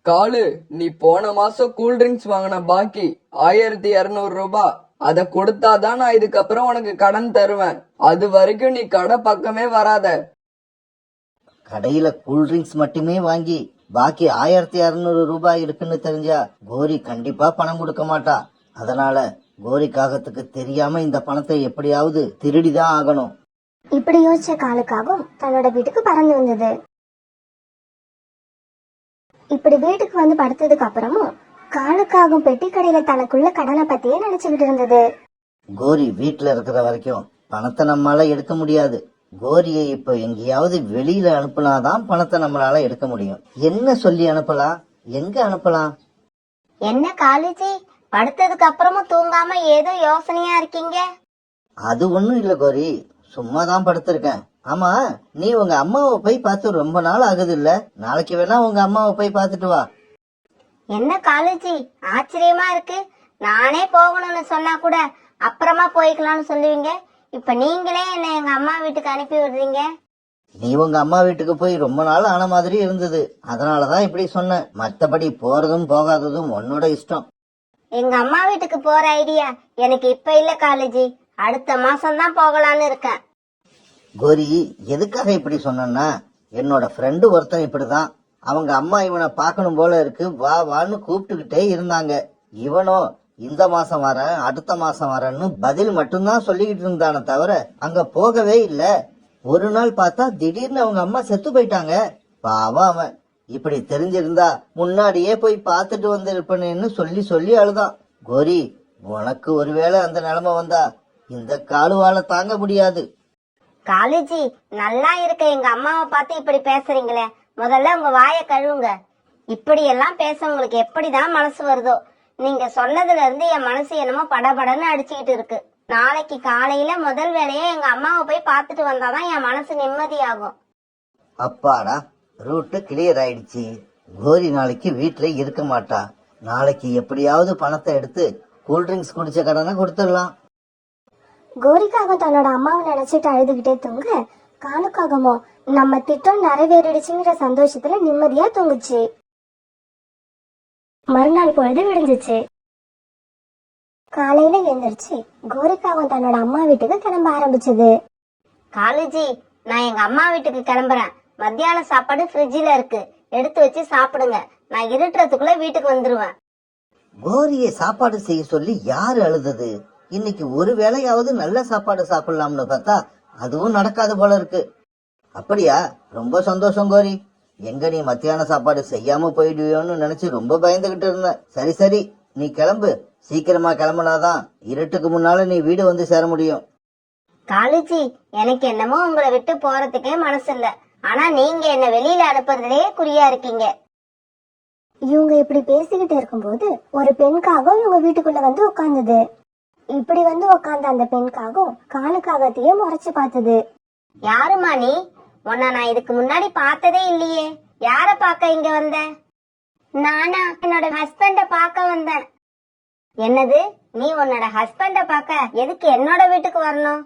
காலு, நீ போன மாசம் கூல் ட்ரிங்க்ஸ் வாங்கின பாக்கி 1200 ரூபாய். அத கொடுத்தாதான் நான் இதுக்கப்புறம் உனக்கு கடன் தருவேன். அது வரைக்கும் நீ கடை பக்கமே வராத. கடையில கூல்ட்ரிங்க்ஸ் மட்டுமே வாங்கி பாக்கி 1200 ரூபாய் இருக்குன்னு தெரிஞ்சா கோரி கண்டிப்பா பணம் கொடுக்க மாட்டா. அதனால கோரி காகத்துக்கு தெரியாம இந்த பணத்தை எப்படியாவது திருடிதான் ஆகணும். இப்படி யோசிச்ச காலுக்காகவும் தன்னோட வீட்டுக்கு பறந்து வந்தது. இப்படி வீட்டுக்கு வந்து படுத்ததுக்கு அப்புறமும் காலுக்காகவும் பெட்டி கடையில தனக்குள்ள கடனை பத்தியே நினைச்சுக்கிட்டு இருந்தது. கோரி வீட்டுல இருக்கிற வரைக்கும் பணத்தை நம்மளால எடுக்க முடியாது. கோரியை இப்ப எங்கேயாவது வெளியில அனுப்புனாதான் பணத்தை நம்மளால எடுக்க முடியும். என்ன சொல்லி அனுப்பலாம், எங்க அனுப்பலாம்? என்ன காலேஜி, படுத்ததுக்கு அப்புறமும் தூங்காம ஏதோ யோசனையா இருக்கீங்க? அது ஒண்ணும் இல்ல கோரி, சும்மாதான் படுத்திருக்கேன். ஆமா, நீ உங்க அம்மாவை போய் பார்த்து ரொம்ப நாள் ஆகுது இல்ல? நாளைக்கு வேணா உங்க அம்மாவை போய் பார்த்துட்டு வா. என்ன காலேஜி, ஆச்சரியமா இருக்கு. நானே போகணும்னு சொன்னா கூட அப்புறமா போய்க்கலாம்னு சொல்லுவீங்க. இப்ப நீங்களே என்ன எங்க அம்மா வீட்டுக்கு அனுப்பி விடுறீங்க. நீ உங்க அம்மா வீட்டுக்கு போய் ரொம்ப நாள் ஆன மாதிரி இருந்தது, அதனாலதான் இப்படி சொன்னேன். மத்தபடி போறதும் போகாததும் உன்னோட இஷ்டம். எங்க அம்மா வீட்டுக்கு போற ஐடியா எனக்கு இப்ப இல்ல காலேஜி, அடுத்த மாசம் தான் போகலான்னு இருக்கேன். கோரி, எதுக்காக இப்படி சொன்னா, என்னோட ஃப்ரெண்டு ஒருத்தன் இப்படிதான். அவங்க அம்மா இவனை பார்க்கணும் போல இருக்கு, வா வான்னு கூப்பிட்டுக்கிட்டே இருந்தாங்க. இவனோ இந்த மாசம் வரேன், அடுத்த மாசம் வரேன்னு பதில் மட்டும்தான் சொல்லிக்கிட்டு இருந்தானே தவிர அங்க போகவே இல்ல. ஒரு நாள் பார்த்தா திடீர்னு அவங்க அம்மா செத்து போயிட்டாங்க. பாவம் அவன். இப்படி தெரிஞ்சிருந்தா முன்னாடியே போய் பார்த்துட்டு வந்திருப்பேன்னு சொல்லி சொல்லி அழுதான். கோரி, உனக்கு ஒருவேளை அந்த நிலைமை வந்தா இந்த காலுவால தாங்க முடியாது. காலேஜி, நல்லா இருக்க எங்க அம்மாவை பார்த்து இப்படி பேசுறீங்களே, முதல்ல உங்க வாயை கழுவுங்க. இப்படி எல்லாம் பேச உங்களுக்கு எப்படிதான் மனசு வருதோ? நீங்க சொன்னதுல இருந்து என் மனசு என்னமோ படபடன்னு அடிச்சுக்கிட்டு இருக்கு. நாளைக்கு காலையில முதல் வேலையே எங்க அம்மாவை போய் பார்த்துட்டு வந்தாதான் என் மனசு நிம்மதியாகும். அப்பாடா, ரூட்டு கிளியர் ஆயிடுச்சு. கோரி நாளைக்கு வீட்டுல இருக்க மாட்டா. நாளைக்கு எப்படியாவது பணத்தை எடுத்து கூல்ட்ரிங்க்ஸ் குடிச்ச கடனை கொடுத்துடலாம். கோரிக்காக தன்னோட அம்மாவை நினைச்சிட்டு அழுதுகிட்டே தூங்க, காலுக்காகமோ நம்ம திட்டம் நிறைவேறிடுச்சுங்கிற சந்தோஷத்துல நிம்மதியா தூங்குச்சு. மறுநாள் பொழுது விடிஞ்சிச்சு. காலையில எழுந்திருச்சு கோரிக்காவும் தன்னோட அம்மா வீட்டுக்கு கிளம்ப ஆரம்பிச்சது. காலேஜி, நான் எங்க அம்மா வீட்டுக்கு கிளம்புறேன். மத்தியான சாப்பாடு ஃப்ரிட்ஜில இருக்கு, எடுத்து வச்சு சாப்பிடுங்க. நான் இருட்டுறதுக்குள்ள வீட்டுக்கு வந்துருவேன். கோரியை சாப்பாடு செய்ய சொல்லி யாரு அழுதது? இன்னைக்கு ஒரு வேளையாவது நல்ல சாப்பாடு சாப்பிடலாம்னு பார்த்தா அதுவும் நடக்காது போல இருக்கு. அப்படியா? ரொம்ப சந்தோஷம் கோரி. எங்க நீ மத்தியான சாப்பாடு செய்யாம போயிடுவியோன்னு நினைச்சு ரொம்ப பயந்துகிட்டு இருந்தேன். சரி சரி, நீ கிளம்பு. சீக்கிரமா கிளம்புனாதான் இருட்டுக்கு முன்னால நீ வீடு வந்து சேர முடியும். காலேஜி, எனக்கு என்னமோ உங்களை விட்டு போறதுக்கே மனசு இல்ல. ஆனா நீங்க என்ன வெளியில அனுப்புறதுலயே குறியா இருக்கீங்க. இவங்க இப்படி பேசிக்கிட்டு இருக்கும்போது ஒரு பெண்காகவும் இவங்க வீட்டுக்குள்ள வந்து உட்கார்ந்தது. இப்படி வந்து உட்கார்ந்த அந்த பெண்காகவும் காலுக்காகத்தையும் முறைச்சு பார்த்தது. யாருமா நீ? உன்னை நான் இதுக்கு முன்னாடி பார்த்ததே இல்லையே. யார பார்க்க இங்க வந்த? நானா என்னோட ஹஸ்பண்ட பார்க்க வந்தேன். என்னது? நீ உன்னோட ஹஸ்பண்ட பார்க்க எதுக்கு என்னோட வீட்டுக்கு வரணும்?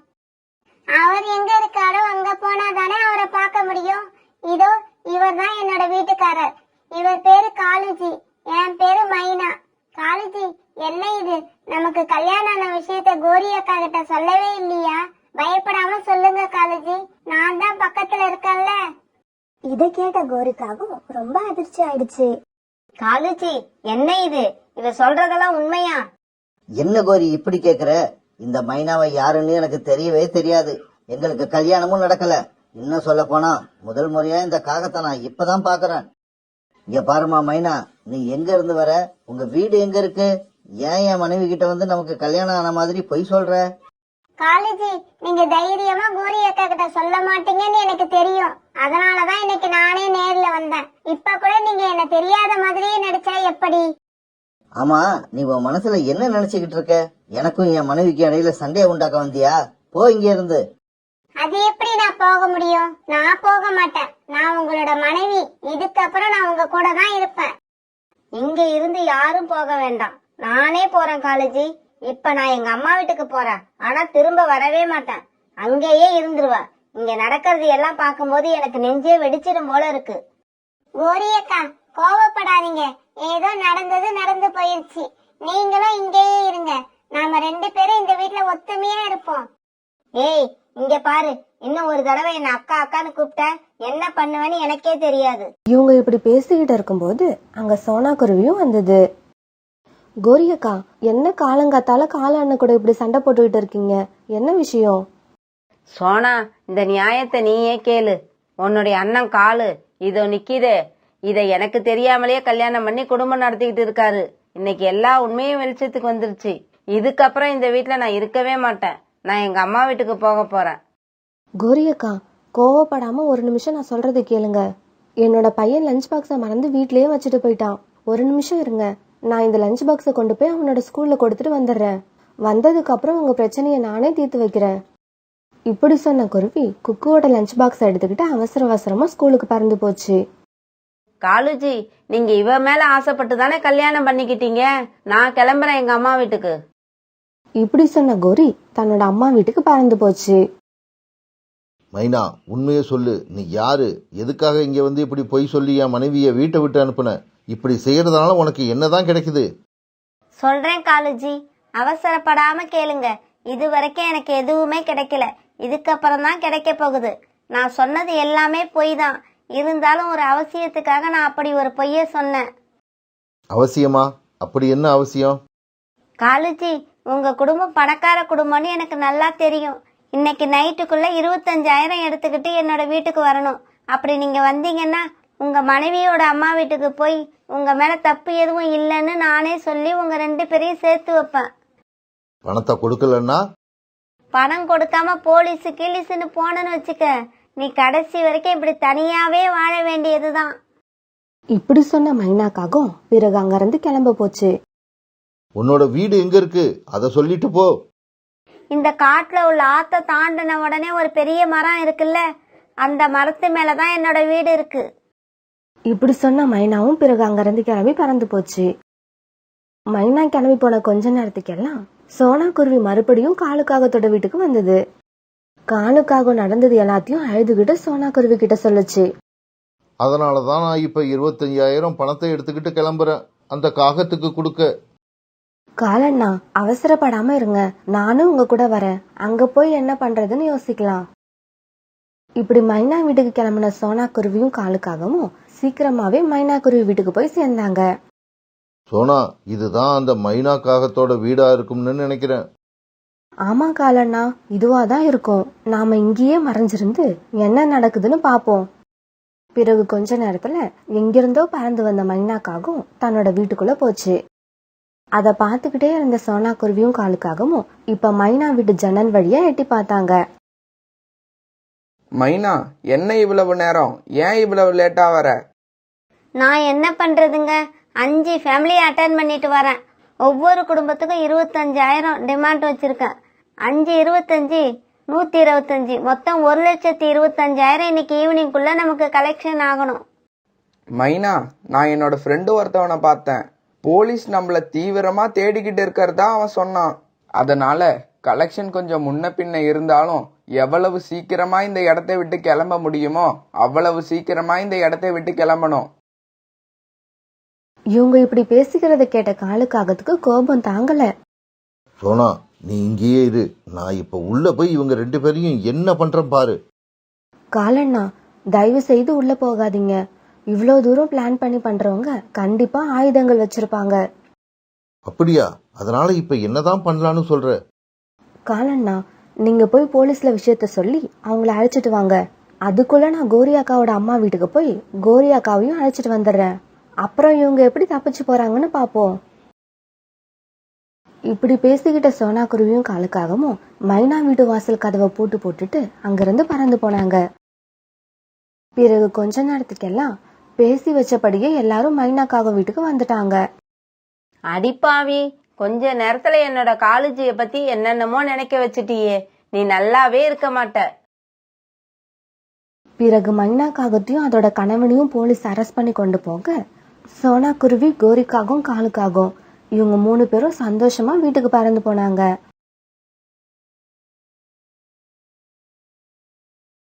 அவர் எங்க இருக்காரோ அங்க போனா தானே அவரை பார்க்க முடியும். இதோ இவர் தான் என்னோட வீட்டுக்காரர். இவர் பேரு காலுஜி, என் பேரு மைனா. காலுஜி, என்ன இது? நமக்கு கல்யாணம் ஆன விஷயத்த கோரி அக்கா கிட்ட சொல்லவே இல்லையா? பயப்படாம சொல்லுங்க காலுஜி, நான் தான் பக்கத்துல இருக்கேன்ல. இத கேட்ட கோரிக்காகவும் ரொம்ப அதிர்ச்சி ஆயிடுச்சு. காலுஜி, என்ன இது? இவ சொல்றதெல்லாம் உண்மையா? என்ன கோரி இப்படி கேக்குற? இந்த மைனாவை யாருன்னு எனக்கு தெரியவே தெரியாது. எங்களுக்கு கல்யாணமும் நடக்கல. இன்னும் சொல்ல போனா முதல் முறையா இந்த காகத்தை நான் இப்பதான் பாக்குறேன். இங்க பாருமா மைனா, நீ எங்க இருந்து வர? உங்க வீடு எங்க இருக்கு? ஏன் என் மனைவி கிட்ட வந்து நமக்கு கல்யாணம் ஆன மாதிரி பொய் சொல்ற? காலேஜி, நீங்க தைரியமா கோரி அக்கா கிட்ட சொல்ல மாட்டீங்கன்னு எனக்கு தெரியும். அதனாலதான் இன்னைக்கு நானே நேர்ல வந்தேன். இப்ப கூட நீங்க என்ன தெரியாத மாதிரியே நடிச்சா எப்படி? ஆமா, நீ உன் மனசுல என்ன நினைச்சுக்கிட்டு இருக்க? எனக்கும் என் மனைவிக்கு இடையில சண்டையை உண்டாக்க வந்தியா? போ இங்க இருந்து. அது எப்படி நான் போக முடியும்? நான் போக மாட்டேன். நான் உங்களோட மனைவி. இதுக்கப்புறம் நான் உங்க கூட தான் இருப்பேன். இங்க இருந்து யாரும் போக வேண்டாம். நானே போறேன் காலேஜி. இப்ப நான் எங்க அம்மா வீட்டுக்கு போறேன். ஆனா திரும்ப வரவே மாட்டேன். அங்கேயே இருந்துருவேன். இங்க நடக்கிறது எல்லாம் பார்க்கும்போது எனக்கு நெஞ்சே வெடிச்சிடும் போல இருக்கு. கோரி அக்கா, கோவப்படாதீங்க, ஏதோ நடந்தது நடந்து போயிருச்சு. நீங்களும் இங்கேயே இருங்க, நாம 2 பேரும் இந்த வீட்ல ஒத்துமையா இருப்போம். ஏய், இங்க பாரு, இன்னும் ஒரு தடவை என்ன அக்கா அக்கான்னு கூப்பிட்ட என்ன பண்ணுவேன்னு எனக்கே தெரியாது. இவங்க இப்படி பேசிக்கிட்டு இருக்கும்போது அங்க சோனா குருவியும் வந்தது. கோரி அக்கா, என்ன காலங்காத்தால கால அண்ணன் கூட இப்படி சண்டை போட்டுக்கிட்டு இருக்கீங்க? என்ன விஷயம்? சோனா, இந்த நியாயத்தை நீயே கேளு. உன்னுடைய அண்ணன் காலு இதோ நிக்கிதே, இதை எனக்கு தெரியாமலேயே கல்யாணம் பண்ணி குடும்பம் நடத்திக்கிட்டு இருக்காரு. இன்னைக்கு எல்லா உண்மையும் வெளிச்சத்துக்கு வந்துருச்சு. இதுக்கப்புறம் இந்த வீட்டுல நான் இருக்கவே மாட்டேன். நான் எங்க அம்மா வீட்டுக்கு போக போறேன். கோரி அக்கா, கோவப்படாம ஒரு நிமிஷம் நான் சொல்றது கேளுங்க. என்னோட பையன் லஞ்ச் பாக்ஸ மறந்து வீட்லயே வச்சுட்டு போயிட்டான். ஒரு நிமிஷம் இருங்க, நான் இந்த லஞ்ச் பாக்ஸ கொண்டு போய் அவனோட ஸ்கூல்ல கொடுத்துட்டு வந்துடுறேன். வந்ததுக்கு அப்புறம் உங்க பிரச்சனைய நானே தீர்த்து வைக்கிறேன். இப்படி சொன்ன குருவி குக்குவோட லஞ்ச் பாக்ஸ் எடுத்துக்கிட்டு அவசர அவசரமா ஸ்கூலுக்கு பறந்து போச்சு. காலுஜி, நீங்க இவ மேல ஆசைப்பட்டு தானே கல்யாணம் பண்ணிக்கிட்டீங்க. நான் கிளம்புறேன் எங்க அம்மா வீட்டுக்கு. இப்படி சொன்ன கோரி தன்னோட அம்மா வீட்டுக்கு பறந்து போச்சு. மைனா, உண்மையை சொல்லு. நீ யாரு? எதுக்காக இங்க வந்து இப்படி பொய் சொல்லி என் மனைவிய வீட்டை விட்டு அனுப்புன? இப்படி செய்யறதுனால உனக்கு என்னதான் கிடைக்குது? சொல்றேன் காலுஜி, அவசரப்படாம கேளுங்க. இது வரைக்கும் எனக்கு எதுவுமே கிடைக்கல, இதுக்கப்புறம் தான் கிடைக்க போகுது. நான் சொன்னது எல்லாமே பொய் தான். இருந்தாலும் ஒரு அவசியத்துக்காக நான் அப்படி ஒரு பொய்ய சொன்னேன். அவசியமா? அப்படி என்ன அவசியம்? காலுஜி, உங்க குடும்பம் பணக்கார குடும்பம்னு எனக்கு நல்லா தெரியும். இன்னைக்கு நைட்டுக்குள்ள 25,000 எடுத்துக்கிட்டு என்னோட வீட்டுக்கு வரணும். அப்படி நீங்க வந்தீங்கன்னா உங்க மனைவியோட அம்மா வீட்டுக்கு போய் உங்க மேல தப்பு எதுவும் இல்லைன்னு நானே சொல்லி உங்க 2 பேரையும் சேர்த்து வைப்பேன். பணத்தை கொடுக்கலன்னா? பணம் கொடுக்காம போலீஸு கீழீஸுன்னு போனன்னு வச்சுக்க, நீ கடைசி வரைக்கும் இப்படி தனியாவே வாழ வேண்டியதுதான். இப்படி சொன்ன மைனாக்காகவும் பிறகு அங்கிருந்து கிளம்ப போச்சு. உன்னோட வீடு எங்க இருக்கு? அத சொல்லிட்டு போ. இந்த காட்டுல உள்ள ஆத்த தாண்டின உடனே ஒரு பெரிய மரம் இருக்குல்ல, அந்த மரத்து மேலதான் என்னோட வீடு இருக்கு. இப்படி சொன்ன மைனாவும் பிறகு அங்கிருந்து கிளம்பி பறந்து போச்சு. மைனா கிளம்பி போன கொஞ்ச நேரத்துக்கெல்லாம் சோனா குருவி மறுபடியும் காலுக்காகத்தோட வீட்டுக்கு வந்தது. காலுக்காக நடந்தது எல்லாத்தையும் அழுதுகிட்டு சோனா குருவி கிட்ட சொல்லுச்சு. அதனாலதான் நான் இப்ப 25,000 பணத்தை எடுத்துக்கிட்டு கிளம்புறேன் அந்த காகத்துக்கு கொடுக்க. காலண்ணா, அவசரப்படாம இருங்க, நானும் உங்க கூட வரேன். அங்க போய் என்ன பண்றதுன்னு யோசிக்கலாம். இப்படி மைனா வீட்டுக்கு கிளம்பின சோனா குருவியும் காலுக்காகவும் சீக்கிரமாவே மைனா குருவி வீட்டுக்கு போய் சேர்ந்தாங்க. சோனா, இதுதான் அந்த மைனா காகத்தோட வீடா இருக்கும்னு நினைக்கிறேன். ஆமா காலண்ணா, இதுவாதான் இருக்கும். நாம இங்கேயே மறைஞ்சிருந்து என்ன நடக்குதுன்னு பாப்போம். பிறகு கொஞ்ச நேரத்துல எங்கிருந்தோ பறந்து வந்த மைனாக்காகவும் தன்னோட வீட்டுக்குள்ள போச்சு. அத பாத்துக்கிட்டே இருந்த சோனா குருவியும் காலுக்காகவும் இப்ப மைனா வீட்டு ஜன்னல் வழியா எட்டி பார்த்தாங்க. மைனா, என்ன இவ்வளவு நேரம்? ஏன் இவ்வளவு லேட்டா வர? நான் என்ன பண்றதுங்க, 5 ஃபேமிலி அட்டெண்ட் பண்ணிட்டு வரேன். ஒவ்வொரு குடும்பத்துக்கும் 25,000 டிமாண்ட் வச்சிருக்கேன். 5 25 125, மொத்தம் 1,25,000 இன்னைக்கு ஈவினிங்குள்ள நமக்கு கலெக்ஷன் ஆகணும். மைனா, நான் என்னோட ஃப்ரெண்டு ஒருத்தவனை பார்த்தேன். போலீஸ் நம்மள தீவிரமா தேடிக்கிட்டு இருக்கிறதா அவன் சொன்னான். அதனால கலெக்ஷன் கொஞ்சம் முன்ன பின்ன இருந்தாலும் எவ்வளவு சீக்கிரமா இந்த இடத்தை விட்டு கிளம்ப முடியுமோ அவ்வளவு சீக்கிரமா இந்த இடத்தை விட்டு கிளம்பணும். இவங்க இப்படி பேசிக்கிறத கேட்ட காலுக்காகத்துக்கு கோபம் தாங்கல. சோனா, நீ இங்கேயே இரு. நான் இப்ப உள்ள போய் இவங்க 2 பேரையும் என்ன பண்றேன் பாரு. காலண்ணா, தயவு செய்து உள்ள போகாதீங்க. இவ்ளோ தூரம் பிளான் பண்ணி பண்றவங்க கண்டிப்பா ஆயுதங்கள் வச்சிருப்பாங்க. அப்படியா? அதனால இப்ப என்னதான் பண்ணலான்னு சொல்ற? காலண்ணா, நீங்க போய் போலீஸ்ல விஷயத்த சொல்லி அவங்கள அழைச்சிட்டு வாங்க. அதுக்குள்ள நான் கோரி அக்காவோட அம்மா வீட்டுக்கு போய் கோரி அக்காவையும் அழைச்சிட்டு வந்துடுறேன். அப்புறம் இவங்க எப்படி தப்பிச்சு போறாங்கன்னு பாப்போம். இப்படி பேசிக்கிட்ட சோனா குருவியும் காலுக்காகவும் மைனா வீட்டு வாசல் கதவை போட்டுட்டு அங்கிருந்து பறந்து போனாங்க. பிறகு கொஞ்ச நேரத்துக்கெல்லாம் பேசி வச்சபடியே எல்லாரும் மைனாக்காக வீட்டுக்கு வந்துட்டாங்க. அடிப்பாவி, கொஞ்ச நேரத்துல என்னோட காலேஜிய பத்தி என்னென்னமோ நினைக்க வச்சுட்டியே. நீ நல்லாவே இருக்க மாட்ட. பிறகு மைனாக்காகத்தையும் அதோட கணவனையும் போலீஸ் அரெஸ்ட் பண்ணி கொண்டு போக சோனா குருவி கோரிக்காகவும் காலுக்காகவும் இவங்க 3 பேரும் சந்தோஷமா வீட்டுக்கு பறந்து போனாங்க.